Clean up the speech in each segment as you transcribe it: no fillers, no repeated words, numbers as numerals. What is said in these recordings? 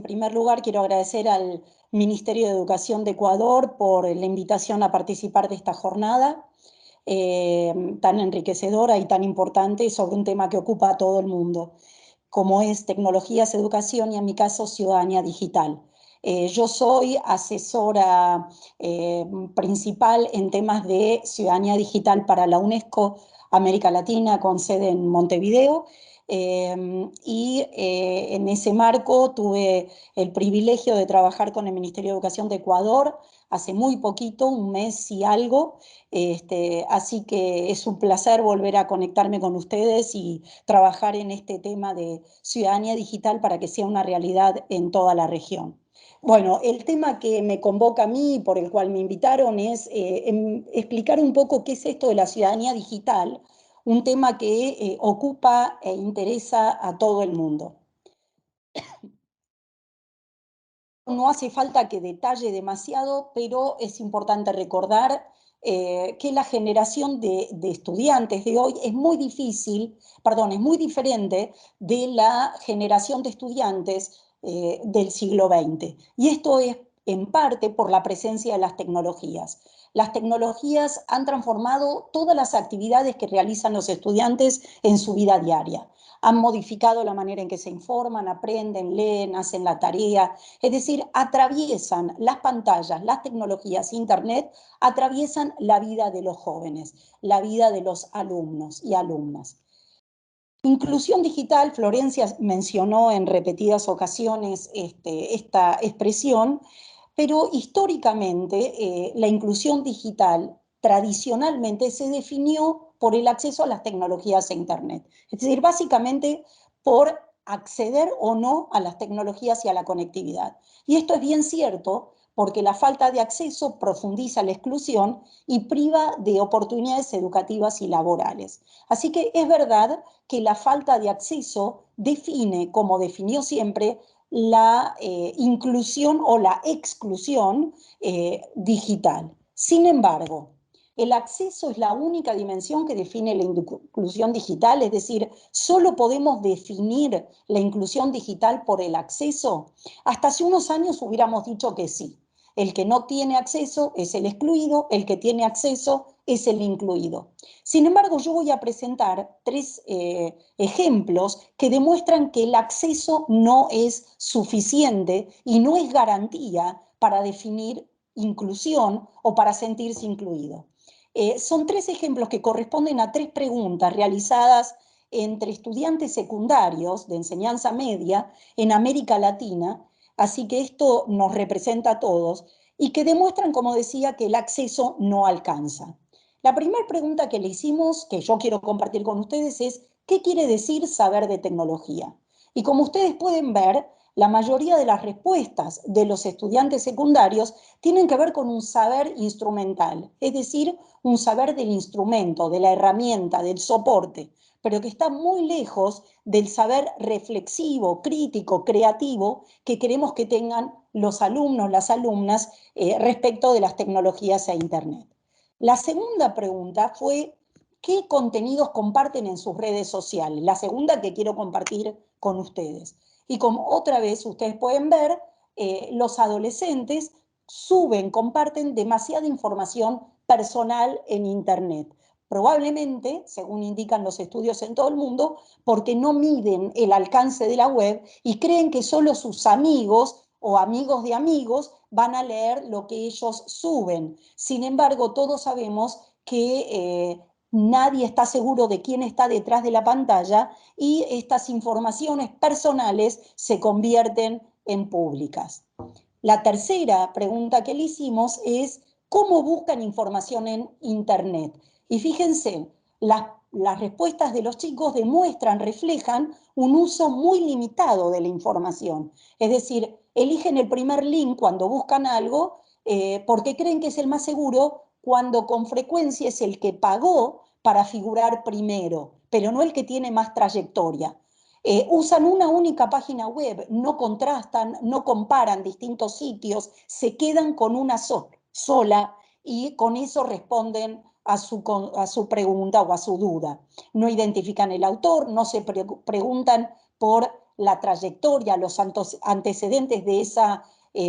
primer lugar, quiero agradecer al Ministerio de Educación de Ecuador por la invitación a participar de esta jornada tan enriquecedora y tan importante sobre un tema que ocupa a todo el mundo, como es tecnologías, educación y en mi caso ciudadanía digital. Yo soy asesora principal en temas de ciudadanía digital para la UNESCO América Latina con sede en Montevideo. En ese marco tuve el privilegio de trabajar con el Ministerio de Educación de Ecuador hace muy poquito, un mes y algo, así que es un placer volver a conectarme con ustedes y trabajar en este tema de ciudadanía digital para que sea una realidad en toda la región. Bueno, el tema que me convoca a mí y por el cual me invitaron es explicar un poco qué es esto de la ciudadanía digital, un tema que ocupa e interesa a todo el mundo. No hace falta que detalle demasiado, pero es importante recordar que la generación de estudiantes de hoy es muy es muy diferente de la generación de estudiantes del siglo XX. Y esto es en parte por la presencia de las tecnologías. Las tecnologías han transformado todas las actividades que realizan los estudiantes en su vida diaria. Han modificado la manera en que se informan, aprenden, leen, hacen la tarea. Es decir, atraviesan las pantallas, las tecnologías, Internet, atraviesan la vida de los jóvenes, la vida de los alumnos y alumnas. Inclusión digital, Florencia mencionó en repetidas ocasiones esta expresión, pero históricamente la inclusión digital tradicionalmente se definió por el acceso a las tecnologías e Internet. Es decir, básicamente por acceder o no a las tecnologías y a la conectividad. Y esto es bien cierto porque la falta de acceso profundiza la exclusión y priva de oportunidades educativas y laborales. Así que es verdad que la falta de acceso define, como definió siempre, la inclusión o la exclusión digital. Sin embargo, el acceso es la única dimensión que define la inclusión digital, es decir, solo podemos definir la inclusión digital por el acceso. Hasta hace unos años hubiéramos dicho que sí. El que no tiene acceso es el excluido, el que tiene acceso es el incluido. Sin embargo, yo voy a presentar tres ejemplos que demuestran que el acceso no es suficiente y no es garantía para definir inclusión o para sentirse incluido. Son tres ejemplos que corresponden a tres preguntas realizadas entre estudiantes secundarios de enseñanza media en América Latina, así que esto nos representa a todos, y que demuestran, como decía, que el acceso no alcanza. La primera pregunta que le hicimos, que yo quiero compartir con ustedes, es ¿qué quiere decir saber de tecnología? Y como ustedes pueden ver, la mayoría de las respuestas de los estudiantes secundarios tienen que ver con un saber instrumental, es decir, un saber del instrumento, de la herramienta, del soporte, pero que está muy lejos del saber reflexivo, crítico, creativo que queremos que tengan los alumnos, las alumnas respecto de las tecnologías e Internet. La segunda pregunta fue, ¿qué contenidos comparten en sus redes sociales? La segunda que quiero compartir con ustedes. Y como otra vez ustedes pueden ver, los adolescentes suben, comparten demasiada información personal en Internet. Probablemente, según indican los estudios en todo el mundo, porque no miden el alcance de la web y creen que solo sus amigos o amigos de amigos van a leer lo que ellos suben. Sin embargo, todos sabemos que nadie está seguro de quién está detrás de la pantalla y estas informaciones personales se convierten en públicas. La tercera pregunta que le hicimos es ¿cómo buscan información en Internet? Y fíjense, las respuestas de los chicos demuestran, reflejan un uso muy limitado de la información. Es decir, eligen el primer link cuando buscan algo porque creen que es el más seguro, cuando con frecuencia es el que pagó para figurar primero, pero no el que tiene más trayectoria. Usan una única página web, no contrastan, no comparan distintos sitios, se quedan con una sola y con eso responden a su pregunta o a su duda. No identifican el autor, no se preguntan por la trayectoria, los antecedentes de esa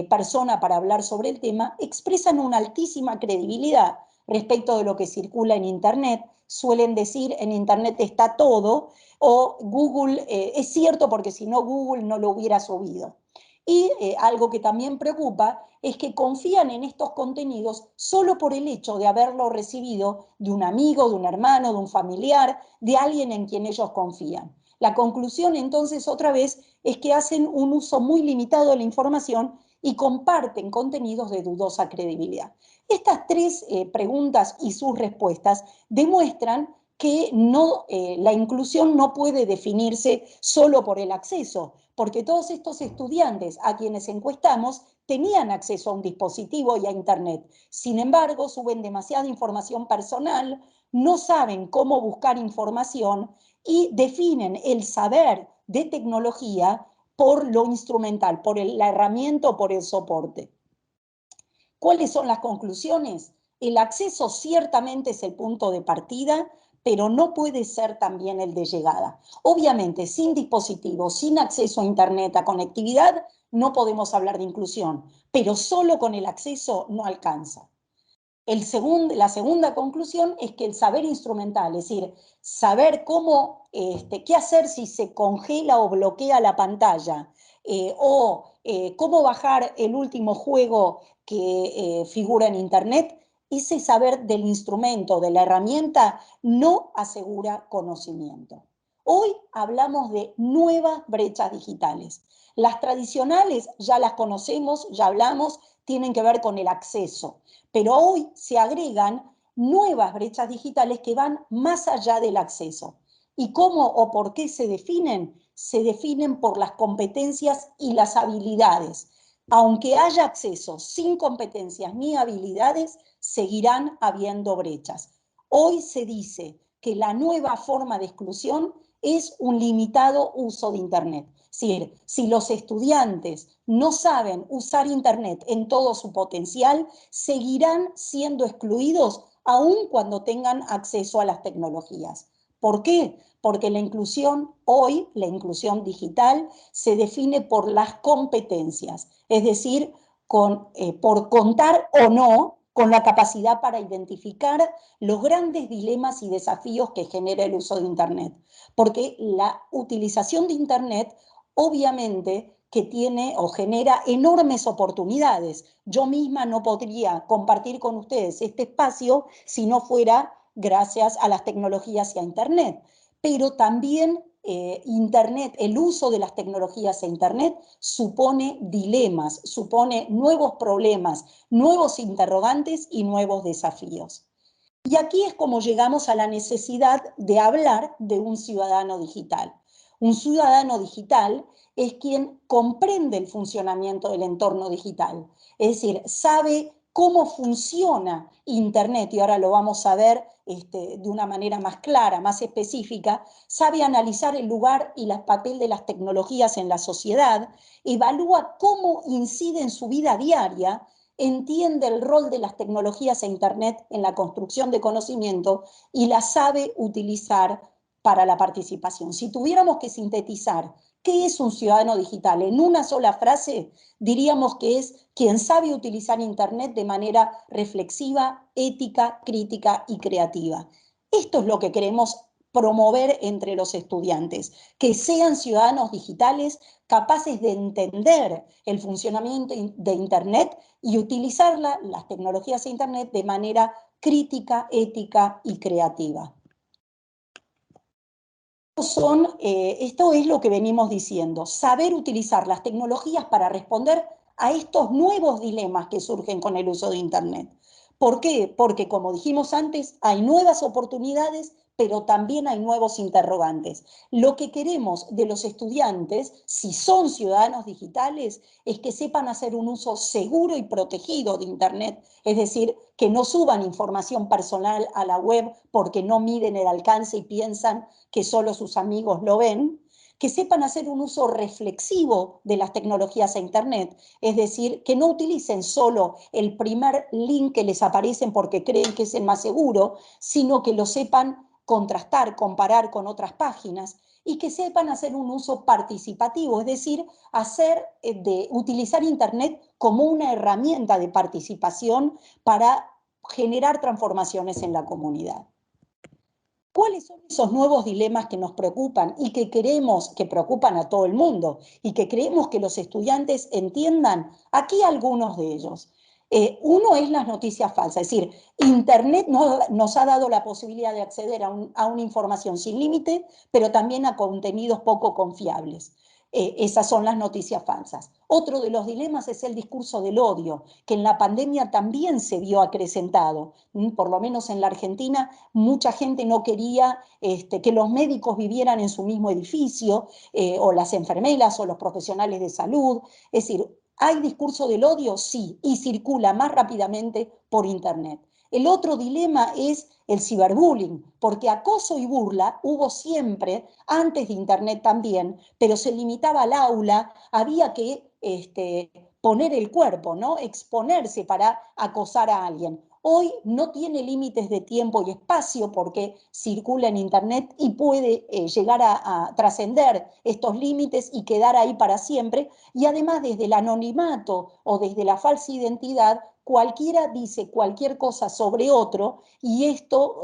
persona para hablar sobre el tema, expresan una altísima credibilidad respecto de lo que circula en Internet. Suelen decir, en Internet está todo, o Google, es cierto porque si no Google no lo hubiera subido. Y algo que también preocupa es que confían en estos contenidos solo por el hecho de haberlo recibido de un amigo, de un hermano, de un familiar, de alguien en quien ellos confían. La conclusión entonces otra vez es que hacen un uso muy limitado de la información y comparten contenidos de dudosa credibilidad. Estas tres preguntas y sus respuestas demuestran que no, la inclusión no puede definirse solo por el acceso, porque todos estos estudiantes a quienes encuestamos tenían acceso a un dispositivo y a Internet. Sin embargo, suben demasiada información personal, no saben cómo buscar información y definen el saber de tecnología por lo instrumental, por la herramienta o por el soporte. ¿Cuáles son las conclusiones? El acceso ciertamente es el punto de partida, pero no puede ser también el de llegada. Obviamente, sin dispositivos, sin acceso a Internet, a conectividad, no podemos hablar de inclusión, pero solo con el acceso no alcanza. La segunda conclusión es que el saber instrumental, es decir, saber cómo, qué hacer si se congela o bloquea la pantalla, cómo bajar el último juego que figura en Internet, ese saber del instrumento, de la herramienta, no asegura conocimiento. Hoy hablamos de nuevas brechas digitales. Las tradicionales ya las conocemos, ya hablamos, tienen que ver con el acceso, pero hoy se agregan nuevas brechas digitales que van más allá del acceso. ¿Y cómo o por qué se definen? Se definen por las competencias y las habilidades. Aunque haya acceso sin competencias ni habilidades, seguirán habiendo brechas. Hoy se dice que la nueva forma de exclusión es un limitado uso de Internet. Es decir, si los estudiantes no saben usar Internet en todo su potencial, seguirán siendo excluidos aun cuando tengan acceso a las tecnologías. ¿Por qué? Porque la inclusión hoy, la inclusión digital, se define por las competencias, es decir, por contar o no con la capacidad para identificar los grandes dilemas y desafíos que genera el uso de Internet. Porque la utilización de Internet obviamente que tiene o genera enormes oportunidades. Yo misma no podría compartir con ustedes este espacio si no fuera gracias a las tecnologías y a Internet. Pero también Internet, el uso de las tecnologías e Internet supone dilemas, supone nuevos problemas, nuevos interrogantes y nuevos desafíos. Y aquí es como llegamos a la necesidad de hablar de un ciudadano digital. Un ciudadano digital es quien comprende el funcionamiento del entorno digital, es decir, sabe cómo funciona Internet, y ahora lo vamos a ver de una manera más clara, más específica, sabe analizar el lugar y el papel de las tecnologías en la sociedad, evalúa cómo incide en su vida diaria, entiende el rol de las tecnologías e Internet en la construcción de conocimiento y las sabe utilizar para la participación. Si tuviéramos que sintetizar qué es un ciudadano digital en una sola frase, diríamos que es quien sabe utilizar Internet de manera reflexiva, ética, crítica y creativa. Esto es lo que queremos promover entre los estudiantes, que sean ciudadanos digitales capaces de entender el funcionamiento de Internet y utilizar las tecnologías de Internet de manera crítica, ética y creativa. Esto es lo que venimos diciendo, saber utilizar las tecnologías para responder a estos nuevos dilemas que surgen con el uso de Internet. ¿Por qué? Porque, como dijimos antes, hay nuevas oportunidades, pero también hay nuevos interrogantes. Lo que queremos de los estudiantes, si son ciudadanos digitales, es que sepan hacer un uso seguro y protegido de Internet, es decir, que no suban información personal a la web porque no miden el alcance y piensan que solo sus amigos lo ven, que sepan hacer un uso reflexivo de las tecnologías e Internet, es decir, que no utilicen solo el primer link que les aparecen porque creen que es el más seguro, sino que lo sepan contrastar, comparar con otras páginas y que sepan hacer un uso participativo, es decir, utilizar Internet como una herramienta de participación para generar transformaciones en la comunidad. ¿Cuáles son esos nuevos dilemas que nos preocupan y que queremos que preocupan a todo el mundo y que creemos que los estudiantes entiendan? Aquí algunos de ellos. Uno es las noticias falsas, es decir, Internet nos ha dado la posibilidad de acceder a una información sin límite, pero también a contenidos poco confiables. Esas son las noticias falsas. Otro de los dilemas es el discurso del odio, que en la pandemia también se vio acrecentado. Por lo menos en la Argentina, mucha gente no quería que los médicos vivieran en su mismo edificio, o las enfermeras o los profesionales de salud. Es decir, ¿hay discurso del odio? Sí, y circula más rápidamente por Internet. El otro dilema es el ciberbullying, porque acoso y burla hubo siempre, antes de Internet también, pero se limitaba al aula, había que poner el cuerpo, ¿no? Exponerse para acosar a alguien. Hoy no tiene límites de tiempo y espacio porque circula en Internet y puede llegar a trascender estos límites y quedar ahí para siempre. Y además desde el anonimato o desde la falsa identidad, cualquiera dice cualquier cosa sobre otro y esto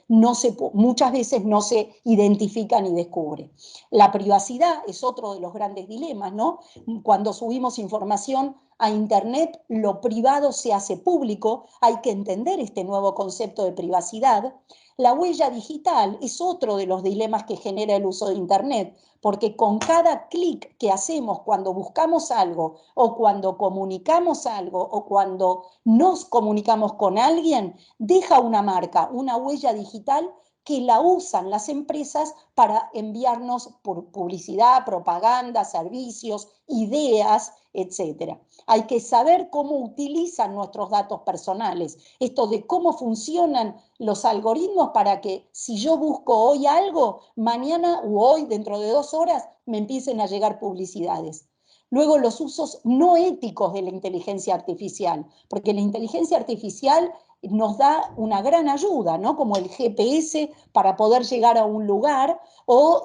muchas veces no se identifica ni descubre. La privacidad es otro de los grandes dilemas, ¿no? Cuando subimos información a Internet, lo privado se hace público, hay que entender este nuevo concepto de privacidad. La huella digital es otro de los dilemas que genera el uso de Internet, porque con cada clic que hacemos cuando buscamos algo o cuando comunicamos algo o cuando nos comunicamos con alguien, deja una marca, una huella digital que la usan las empresas para enviarnos por publicidad, propaganda, servicios, ideas, etcétera. Hay que saber cómo utilizan nuestros datos personales, esto de cómo funcionan los algoritmos para que si yo busco hoy algo, mañana o hoy, dentro de 2 horas, me empiecen a llegar publicidades. Luego, los usos no éticos de la inteligencia artificial, porque la inteligencia artificial nos da una gran ayuda, ¿no? Como el GPS para poder llegar a un lugar o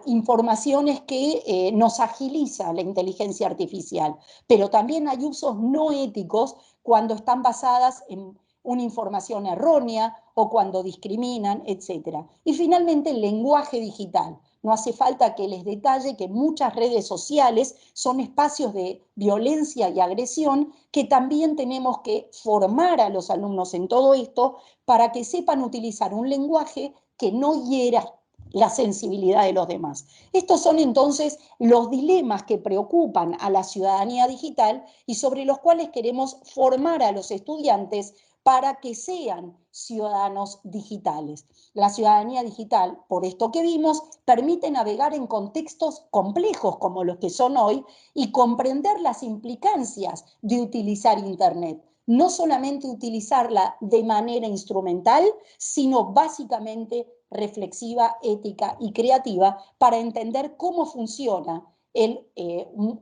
informaciones que nos agiliza la inteligencia artificial. Pero también hay usos no éticos cuando están basadas en una información errónea o cuando discriminan, etc. Y finalmente el lenguaje digital. No hace falta que les detalle que muchas redes sociales son espacios de violencia y agresión que también tenemos que formar a los alumnos en todo esto para que sepan utilizar un lenguaje que no hiera la sensibilidad de los demás. Estos son entonces los dilemas que preocupan a la ciudadanía digital y sobre los cuales queremos formar a los estudiantes para que sean ciudadanos digitales. La ciudadanía digital, por esto que vimos, permite navegar en contextos complejos como los que son hoy y comprender las implicancias de utilizar Internet. No solamente utilizarla de manera instrumental, sino básicamente reflexiva, ética y creativa para entender cómo funciona el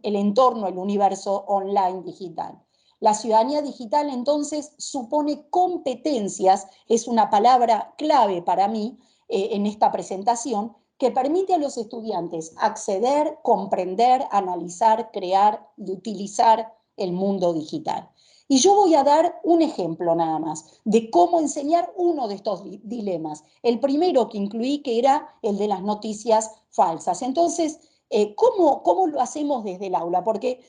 entorno, el universo online digital. La ciudadanía digital entonces supone competencias, es una palabra clave para mí en esta presentación, que permite a los estudiantes acceder, comprender, analizar, crear y utilizar el mundo digital. Y yo voy a dar un ejemplo nada más de cómo enseñar uno de estos dilemas. El primero que incluí, que era el de las noticias falsas. Entonces, ¿cómo lo hacemos desde el aula? Porque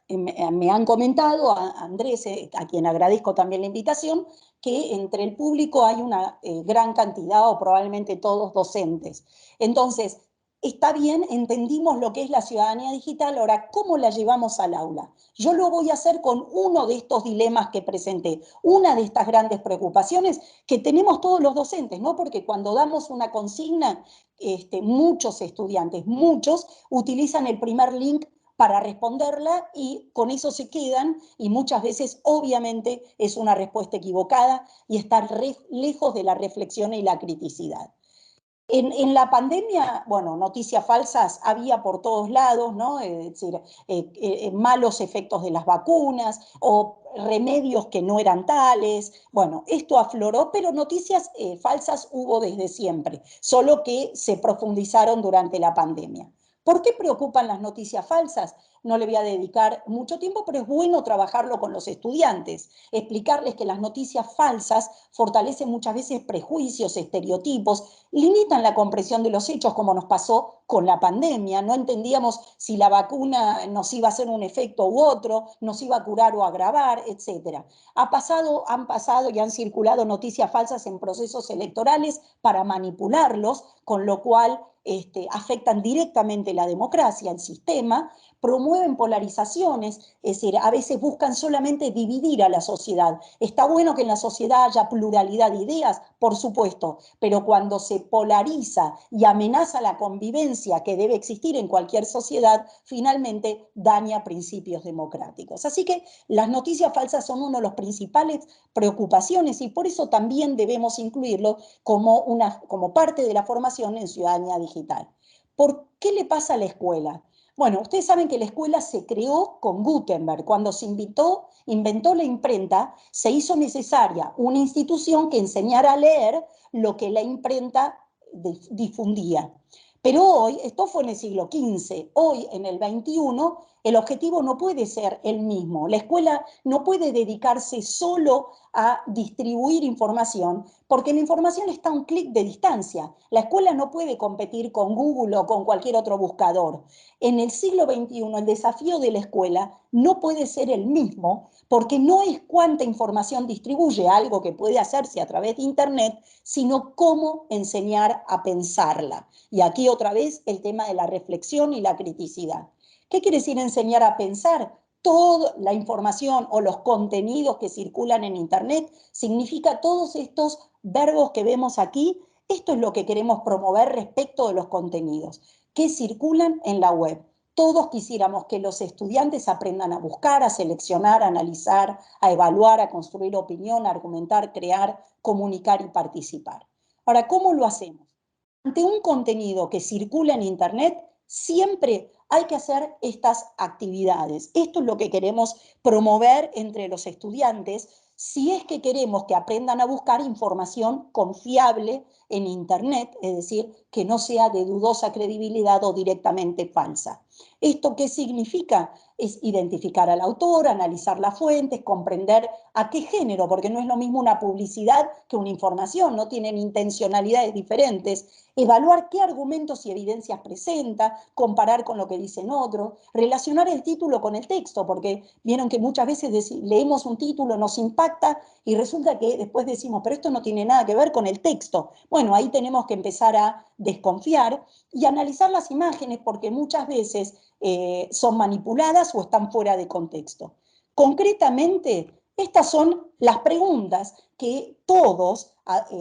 me han comentado, a Andrés, a quien agradezco también la invitación, que entre el público hay una gran cantidad o probablemente todos docentes. Entonces, está bien, entendimos lo que es la ciudadanía digital, ahora, ¿cómo la llevamos al aula? Yo lo voy a hacer con uno de estos dilemas que presenté, una de estas grandes preocupaciones que tenemos todos los docentes, ¿no? Porque cuando damos una consigna, muchos estudiantes, muchos, utilizan el primer link para responderla y con eso se quedan y muchas veces obviamente es una respuesta equivocada y está lejos de la reflexión y la criticidad. En la pandemia, bueno, noticias falsas había por todos lados, ¿no? Es decir, malos efectos de las vacunas o remedios que no eran tales. Bueno, esto afloró, pero noticias falsas hubo desde siempre, solo que se profundizaron durante la pandemia. ¿Por qué preocupan las noticias falsas? No le voy a dedicar mucho tiempo, pero es bueno trabajarlo con los estudiantes, explicarles que las noticias falsas fortalecen muchas veces prejuicios, estereotipos, limitan la comprensión de los hechos, como nos pasó con la pandemia. No entendíamos si la vacuna nos iba a hacer un efecto u otro, nos iba a curar o agravar, etc. Han pasado y han circulado noticias falsas en procesos electorales para manipularlos, con lo cual afectan directamente la democracia, el sistema, promueven polarizaciones, es decir, a veces buscan solamente dividir a la sociedad. Está bueno que en la sociedad haya pluralidad de ideas, por supuesto, pero cuando se polariza y amenaza la convivencia que debe existir en cualquier sociedad, finalmente daña principios democráticos. Así que las noticias falsas son uno de los principales preocupaciones y por eso también debemos incluirlo como parte de la formación en ciudadanía digital. ¿Por qué le pasa a la escuela? Bueno, ustedes saben que la escuela se creó con Gutenberg. Cuando se inventó la imprenta, se hizo necesaria una institución que enseñara a leer lo que la imprenta difundía. Pero hoy, esto fue en el siglo XV, hoy en el XXI, el objetivo no puede ser el mismo. La escuela no puede dedicarse solo a distribuir información, porque la información está a un clic de distancia. La escuela no puede competir con Google o con cualquier otro buscador. En el siglo XXI, el desafío de la escuela no puede ser el mismo, porque no es cuánta información distribuye, algo que puede hacerse a través de Internet, sino cómo enseñar a pensarla. Y aquí otra vez el tema de la reflexión y la criticidad. ¿Qué quiere decir enseñar a pensar? Toda la información o los contenidos que circulan en Internet significa todos estos verbos que vemos aquí. Esto es lo que queremos promover respecto de los contenidos que circulan en la web. Todos quisiéramos que los estudiantes aprendan a buscar, a seleccionar, a analizar, a evaluar, a construir opinión, a argumentar, crear, comunicar y participar. Ahora, ¿cómo lo hacemos? Ante un contenido que circula en Internet, siempre hay que hacer estas actividades. Esto es lo que queremos promover entre los estudiantes si es que queremos que aprendan a buscar información confiable en Internet, es decir, que no sea de dudosa credibilidad o directamente falsa. ¿Esto qué significa? Es identificar al autor, analizar las fuentes, comprender a qué género, porque no es lo mismo una publicidad que una información, no tienen intencionalidades diferentes, evaluar qué argumentos y evidencias presenta, comparar con lo que dicen otros, relacionar el título con el texto, porque vieron que muchas veces leemos un título, nos impacta y resulta que después decimos, pero esto no tiene nada que ver con el texto. Bueno, ahí tenemos que empezar a desconfiar y analizar las imágenes porque muchas veces son manipuladas o están fuera de contexto. Concretamente, estas son las preguntas que todos,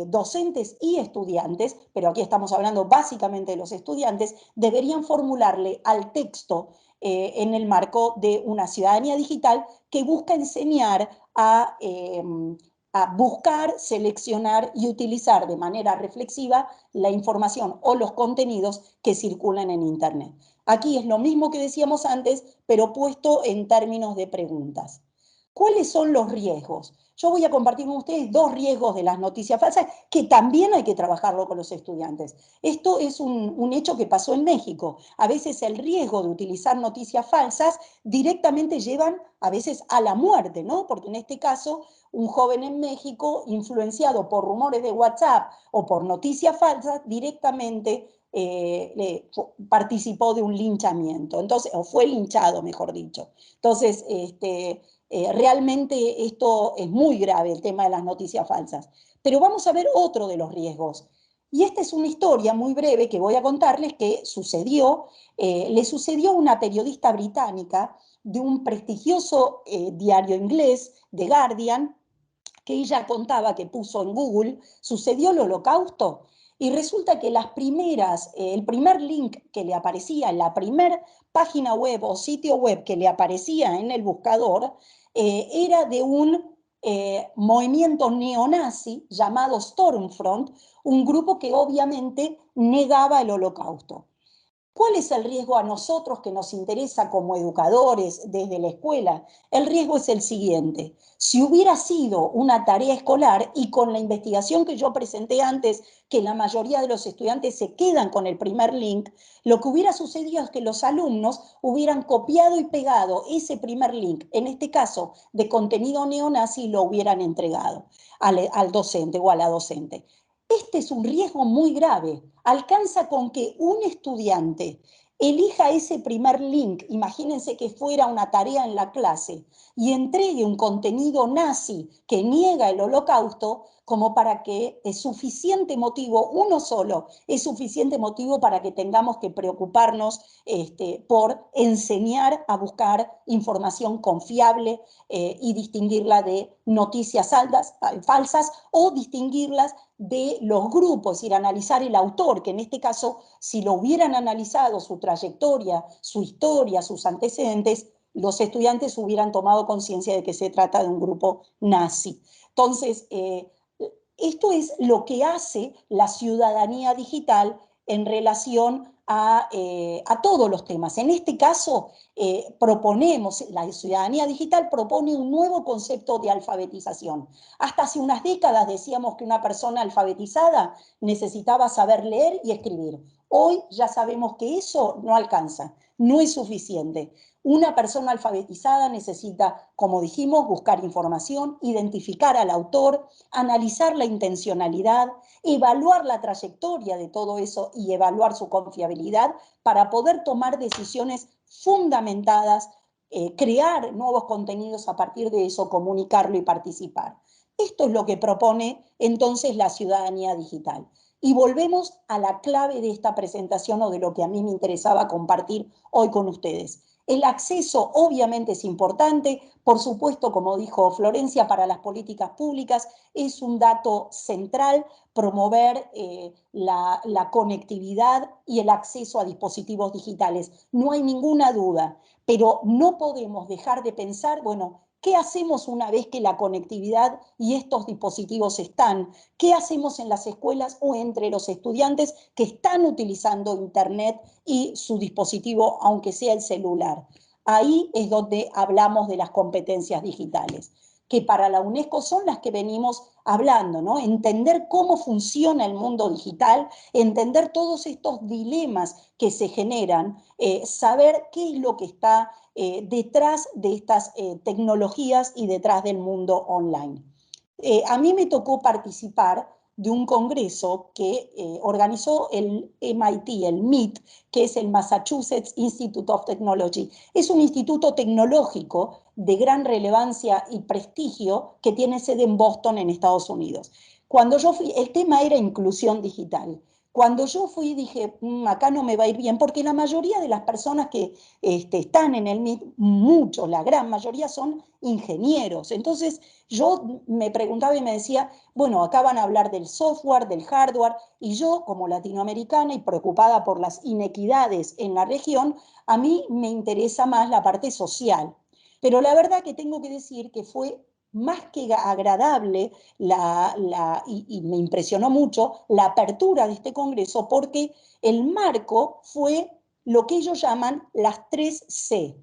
docentes y estudiantes, pero aquí estamos hablando básicamente de los estudiantes, deberían formularle al texto en el marco de una ciudadanía digital que busca enseñar a buscar, seleccionar y utilizar de manera reflexiva la información o los contenidos que circulan en Internet. Aquí es lo mismo que decíamos antes, pero puesto en términos de preguntas. ¿Cuáles son los riesgos? Yo voy a compartir con ustedes dos riesgos de las noticias falsas que también hay que trabajarlo con los estudiantes. Esto es un hecho que pasó en México. A veces el riesgo de utilizar noticias falsas directamente llevan a veces a la muerte, ¿no? Porque en este caso, un joven en México, influenciado por rumores de WhatsApp o por noticias falsas, directamente participó de un linchamiento, entonces, o fue linchado, mejor dicho. Entonces, realmente esto es muy grave, el tema de las noticias falsas. Pero vamos a ver otro de los riesgos. Y esta es una historia muy breve que voy a contarles que le sucedió a una periodista británica de un prestigioso diario inglés, The Guardian, que ella contaba que puso en Google, ¿sucedió el holocausto? Y resulta que el primer link que le aparecía, la primera página web o sitio web que le aparecía en el buscador, era de un movimiento neonazi llamado Stormfront, un grupo que obviamente negaba el holocausto. ¿Cuál es el riesgo a nosotros que nos interesa como educadores desde la escuela? El riesgo es el siguiente. Si hubiera sido una tarea escolar y con la investigación que yo presenté antes, que la mayoría de los estudiantes se quedan con el primer link, lo que hubiera sucedido es que los alumnos hubieran copiado y pegado ese primer link, en este caso de contenido neonazi, y lo hubieran entregado al docente o a la docente. Este es un riesgo muy grave. Alcanza con que un estudiante elija ese primer link, imagínense que fuera una tarea en la clase, y entregue un contenido nazi que niega el holocausto, como para que es suficiente motivo, uno solo, es suficiente motivo para que tengamos que preocuparnos por enseñar a buscar información confiable y distinguirla de noticias falsas o distinguirlas de los grupos, ir a analizar el autor, que en este caso, si lo hubieran analizado, su trayectoria, su historia, sus antecedentes, los estudiantes hubieran tomado conciencia de que se trata de un grupo nazi. Entonces, esto es lo que hace la ciudadanía digital en relación a todos los temas. En este caso, proponemos, la ciudadanía digital propone un nuevo concepto de alfabetización. Hasta hace unas décadas decíamos que una persona alfabetizada necesitaba saber leer y escribir. Hoy ya sabemos que eso no alcanza, no es suficiente. Una persona alfabetizada necesita, como dijimos, buscar información, identificar al autor, analizar la intencionalidad, evaluar la trayectoria de todo eso y evaluar su confiabilidad para poder tomar decisiones fundamentadas, crear nuevos contenidos a partir de eso, comunicarlo y participar. Esto es lo que propone entonces la ciudadanía digital. Y volvemos a la clave de esta presentación o de lo que a mí me interesaba compartir hoy con ustedes. El acceso obviamente es importante, por supuesto, como dijo Florencia, para las políticas públicas es un dato central promover la conectividad y el acceso a dispositivos digitales. No hay ninguna duda, pero no podemos dejar de pensar, bueno, ¿qué hacemos una vez que la conectividad y estos dispositivos están? ¿Qué hacemos en las escuelas o entre los estudiantes que están utilizando Internet y su dispositivo, aunque sea el celular? Ahí es donde hablamos de las competencias digitales, que para la UNESCO son las que venimos hablando, ¿no? Entender cómo funciona el mundo digital, entender todos estos dilemas que se generan, saber qué es lo que está detrás de estas tecnologías y detrás del mundo online. A mí me tocó participar de un congreso que organizó el MIT, el MIT, que es el Massachusetts Institute of Technology. Es un instituto tecnológico de gran relevancia y prestigio que tiene sede en Boston, en Estados Unidos. Cuando yo fui, el tema era inclusión digital. Cuando yo fui dije, acá no me va a ir bien, porque la mayoría de las personas que están en el MIT, muchos, la gran mayoría son ingenieros. Entonces yo me preguntaba y me decía, bueno, acá van a hablar del software, del hardware, y yo como latinoamericana y preocupada por las inequidades en la región, a mí me interesa más la parte social. Pero la verdad que tengo que decir que fue más que agradable y me impresionó mucho la apertura de este congreso porque el marco fue lo que ellos llaman las 3C.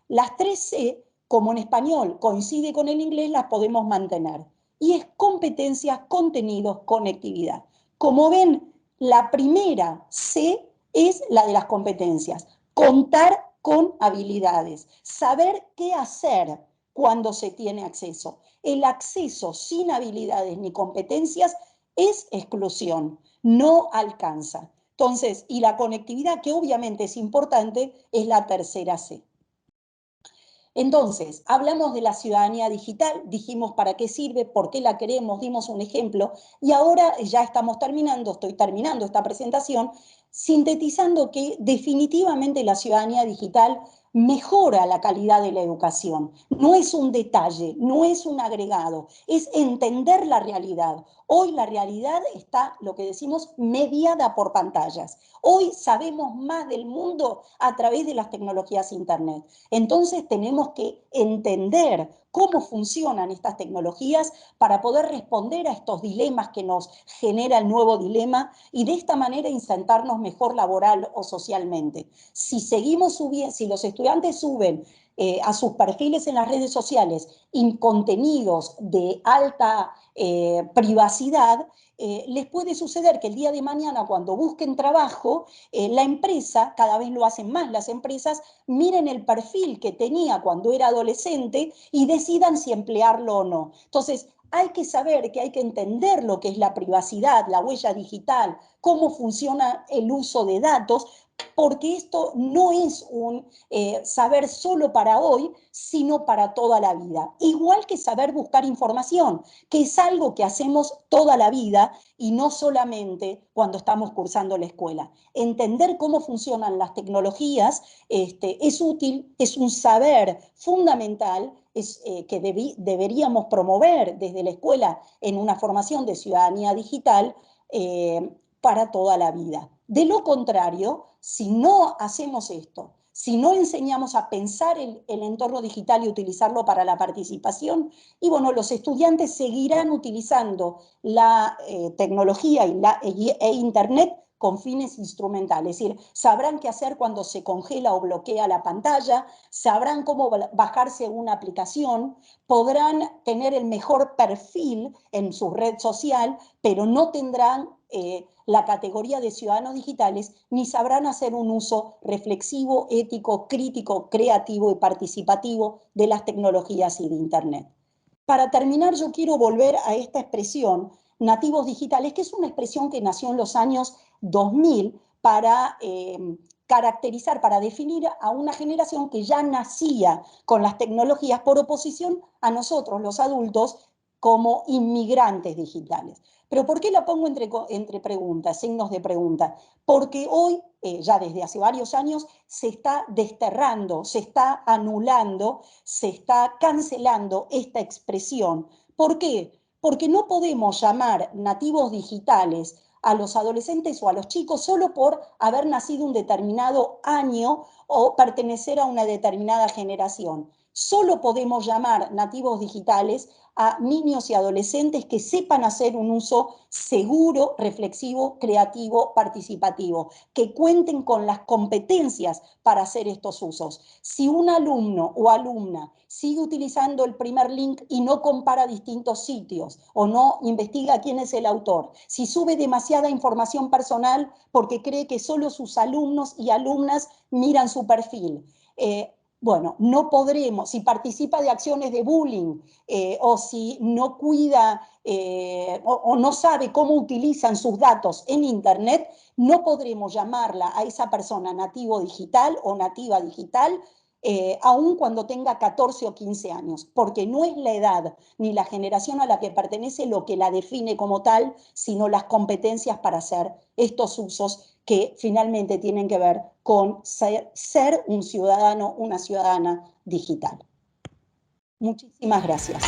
Las 3C, como en español coincide con el inglés, las podemos mantener. Y es competencias, contenidos, conectividad. Como ven, la primera C es la de las competencias. Contar con habilidades, saber qué hacer cuando se tiene acceso. El acceso sin habilidades ni competencias es exclusión, no alcanza. Entonces, y la conectividad, que obviamente es importante, es la tercera C. Entonces, hablamos de la ciudadanía digital, dijimos para qué sirve, por qué la queremos, dimos un ejemplo, y ahora ya estamos terminando, estoy terminando esta presentación, sintetizando que definitivamente la ciudadanía digital mejora la calidad de la educación. No es un detalle, no es un agregado, es entender la realidad. Hoy la realidad está, lo que decimos, mediada por pantallas. Hoy sabemos más del mundo a través de las tecnologías Internet. Entonces tenemos que entender cómo funcionan estas tecnologías para poder responder a estos dilemas que nos genera el nuevo dilema y de esta manera insertarnos mejor laboral o socialmente. Si seguimos subiendo, si los estudiantes suben a sus perfiles en las redes sociales y contenidos de alta privacidad, les puede suceder que el día de mañana cuando busquen trabajo, la empresa, cada vez lo hacen más las empresas, miren el perfil que tenía cuando era adolescente y decidan si emplearlo o no. Entonces, hay que saber que hay que entender lo que es la privacidad, la huella digital, cómo funciona el uso de datos, porque esto no es un saber solo para hoy, sino para toda la vida. Igual que saber buscar información, que es algo que hacemos toda la vida y no solamente cuando estamos cursando la escuela. Entender cómo funcionan las tecnologías es útil, es un saber fundamental que deberíamos promover desde la escuela en una formación de ciudadanía digital para toda la vida. De lo contrario, si no hacemos esto, si no enseñamos a pensar el entorno digital y utilizarlo para la participación, y bueno, los estudiantes seguirán utilizando la tecnología e Internet con fines instrumentales, es decir, sabrán qué hacer cuando se congela o bloquea la pantalla, sabrán cómo bajarse una aplicación, podrán tener el mejor perfil en su red social, pero no tendrán la categoría de ciudadanos digitales, ni sabrán hacer un uso reflexivo, ético, crítico, creativo y participativo de las tecnologías y de Internet. Para terminar, yo quiero volver a esta expresión, nativos digitales, que es una expresión que nació en los años 2000 para caracterizar, para definir a una generación que ya nacía con las tecnologías por oposición a nosotros, los adultos, como inmigrantes digitales. Pero ¿por qué la pongo entre preguntas, signos de pregunta? Porque hoy, ya desde hace varios años, se está desterrando, se está anulando, se está cancelando esta expresión. ¿Por qué? Porque no podemos llamar nativos digitales a los adolescentes o a los chicos solo por haber nacido un determinado año o pertenecer a una determinada generación. Solo podemos llamar nativos digitales a niños y adolescentes que sepan hacer un uso seguro, reflexivo, creativo, participativo, que cuenten con las competencias para hacer estos usos. Si un alumno o alumna sigue utilizando el primer link y no compara distintos sitios o no investiga quién es el autor, si sube demasiada información personal porque cree que solo sus alumnos y alumnas miran su perfil, bueno, no podremos, si participa de acciones de bullying o si no cuida o no sabe cómo utilizan sus datos en Internet, no podremos llamarla a esa persona nativo digital o nativa digital, aun cuando tenga 14 o 15 años, porque no es la edad ni la generación a la que pertenece lo que la define como tal, sino las competencias para hacer estos usos que finalmente tienen que ver con ser un ciudadano, una ciudadana digital. Muchísimas gracias.